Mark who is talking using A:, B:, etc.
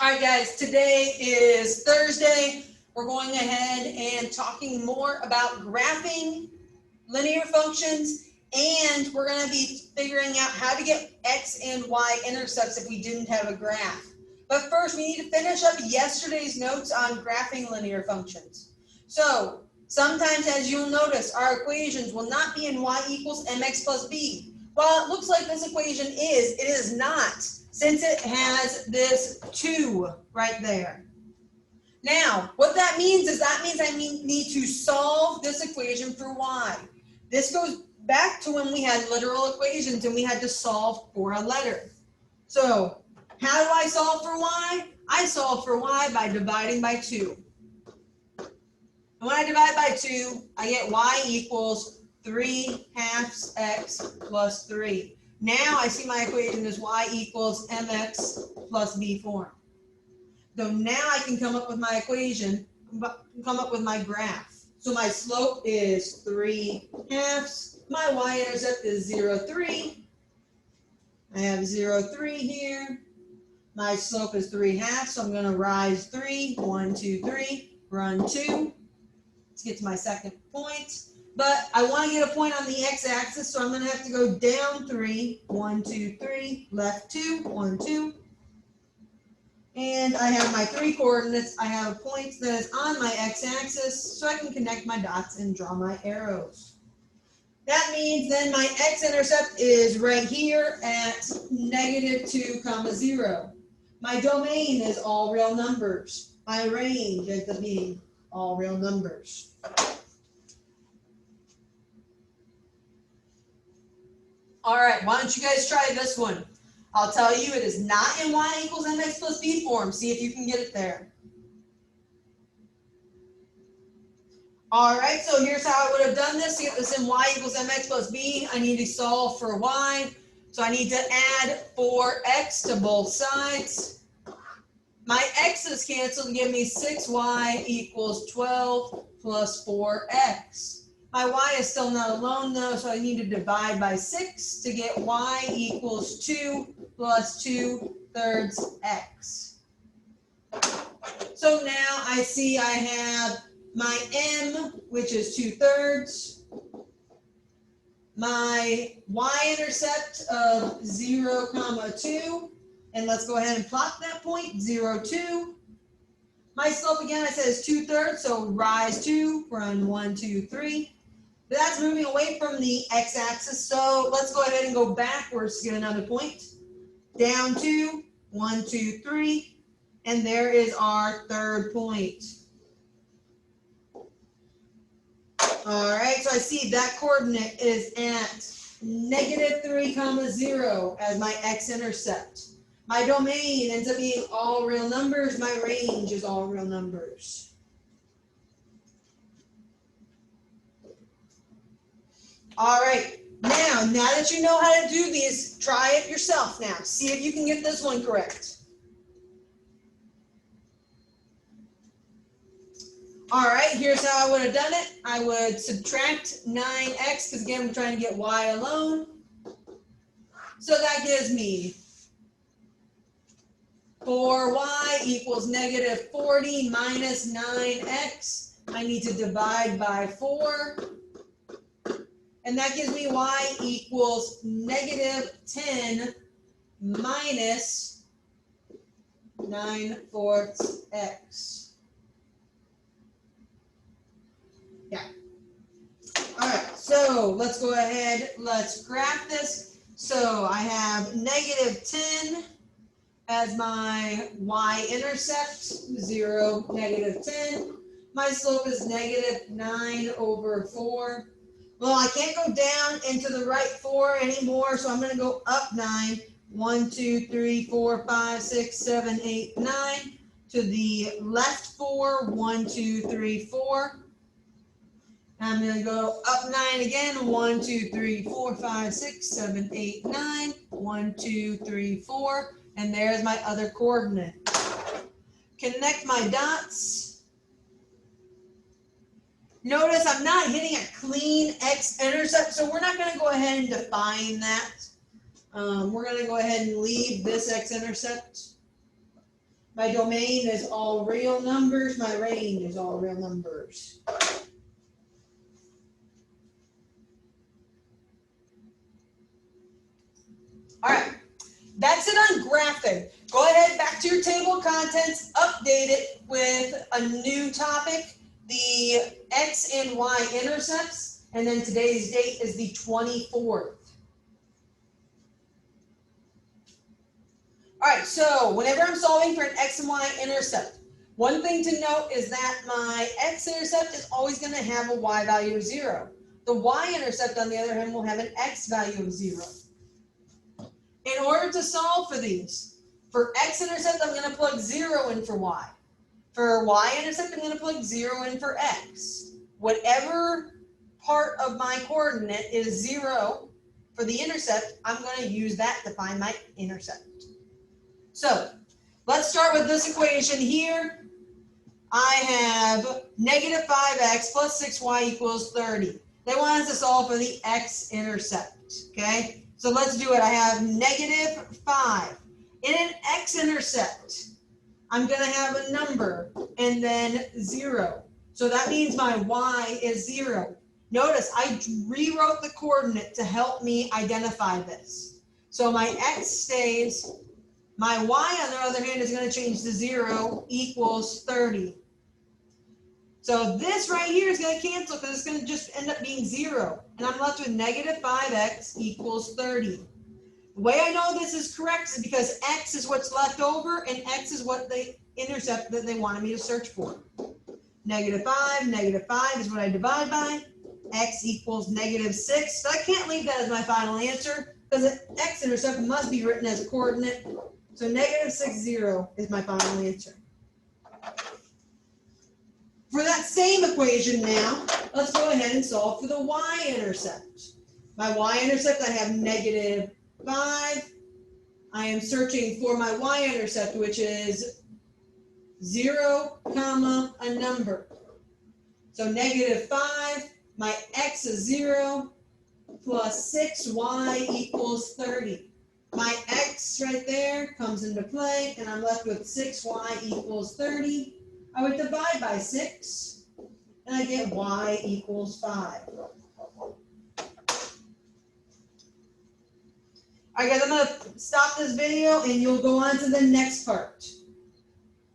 A: All right, guys, today is Thursday. We're going ahead and talking more about graphing linear functions, and we're going to be figuring out how to get x and y intercepts if we didn't have a graph. But first, we need to finish up yesterday's notes on graphing linear functions. So sometimes, as you'll notice, our equations will not be in y equals mx plus b. While it looks like this equation is, it is not, since it has this 2 right there. Now, what that means is I need to solve this equation for y. This goes back to when we had literal equations and we had to solve for a letter. So, how do I solve for y? I solve for y by dividing by 2. And when I divide by 2, I get y equals 3/2 x plus 3. Now I see my equation as y equals mx plus b form. So now I can come up with my equation, come up with my graph. So my slope is 3/2. My y-intercept is 0, 3. I have 0, 3 here. My slope is 3/2, so I'm going to rise 3, 1, 2, 3, run 2. Let's get to my second point. But I want to get a point on the x-axis, so I'm going to have to go down 3, 1, 2, 3, left 2, 1, 2. And I have my 3 coordinates. I have a point that is on my x-axis, so I can connect my dots and draw my arrows. That means then my x-intercept is right here at -2, 0. My domain is all real numbers. My range ends up being all real numbers. All right, why don't you guys try this one? I'll tell you it is not in y equals mx plus b form. See if you can get it there. All right, so here's how I would have done this. To get this in y equals mx plus b, I need to solve for y. So I need to add 4x to both sides. My x's cancel to give me 6y equals 12 plus 4x. My y is still not alone though, so I need to divide by 6 to get y equals 2 plus 2/3 x. So now I see I have my m, which is 2/3, my y-intercept of 0, 2, and let's go ahead and plot that point, 0, 2. My slope again, I said is 2/3, so rise 2, run 1, 2, 3. That's moving away from the x-axis, so let's go ahead and go backwards to get another point. Down 2, 1, 2, 3, and there is our third point. All right, so I see that coordinate is at -3, 0 as my x-intercept. My domain ends up being all real numbers. My range is all real numbers. All right, now that you know how to do these, try it yourself now. See if you can get this one correct. All right, here's how I would have done it. I would subtract 9x, because again, we're trying to get y alone. So that gives me 4y equals -40 minus 9x. I need to divide by 4. And that gives me y equals -10 minus 9/4 x. Yeah. All right, so let's go ahead, let's graph this. So I have -10 as my y-intercept, 0, -10. My slope is -9/4. Well, I can't go down into the right 4 anymore, so I'm going to go up 9. 1, 2, 3, 4, 5, 6, 7, 8, 9. To the left 4, 1, 2, 3, 4. I'm going to go up 9 again. 1, 2, 3, 4, 5, 6, 7, 8, 9. 1, 2, 3, 4. And there's my other coordinate. Connect my dots. Notice I'm not hitting a clean x-intercept, so we're not going to go ahead and define that. We're going to go ahead and leave this x-intercept. My domain is all real numbers. My range is all real numbers. All right, that's it on graphing. Go ahead, back to your table of contents, update it with a new topic, the X and Y intercepts, and then today's date is the 24th. All right, so whenever I'm solving for an X and Y intercept, one thing to note is that my X-intercept is always going to have a Y value of 0. The Y-intercept, on the other hand, will have an X value of 0. In order to solve for these, for X-intercept, I'm going to plug 0 in for Y. For Y-intercept, I'm going to plug 0 in for X. Whatever part of my coordinate is 0 for the intercept, I'm going to use that to find my intercept. So let's start with this equation here. I have negative 5x plus 6y equals 30. They want us to solve for the x-intercept, okay? So let's do it. I have negative 5. In an x-intercept, I'm going to have a number and then 0. So that means my y is 0. Notice I rewrote the coordinate to help me identify this. So my x stays. My y, on the other hand, is going to change to 0 equals 30. So this right here is going to cancel because it's going to just end up being 0. And I'm left with negative 5x equals 30. The way I know this is correct is because x is what's left over and x is what the intercept that they wanted me to search for. Negative 5 is what I divide by. X equals negative 6. So I can't leave that as my final answer because the x-intercept must be written as a coordinate. So negative 6, 0 is my final answer. For that same equation now, let's go ahead and solve for the y-intercept. My y-intercept, I have negative 5. I am searching for my y-intercept, which is 0, comma, a number. So negative 5, my x is 0, plus 6y equals 30. My x right there comes into play, and I'm left with 6y equals 30. I would divide by 6, and I get y equals 5. All right, guys, I'm going to stop this video, and you'll go on to the next part.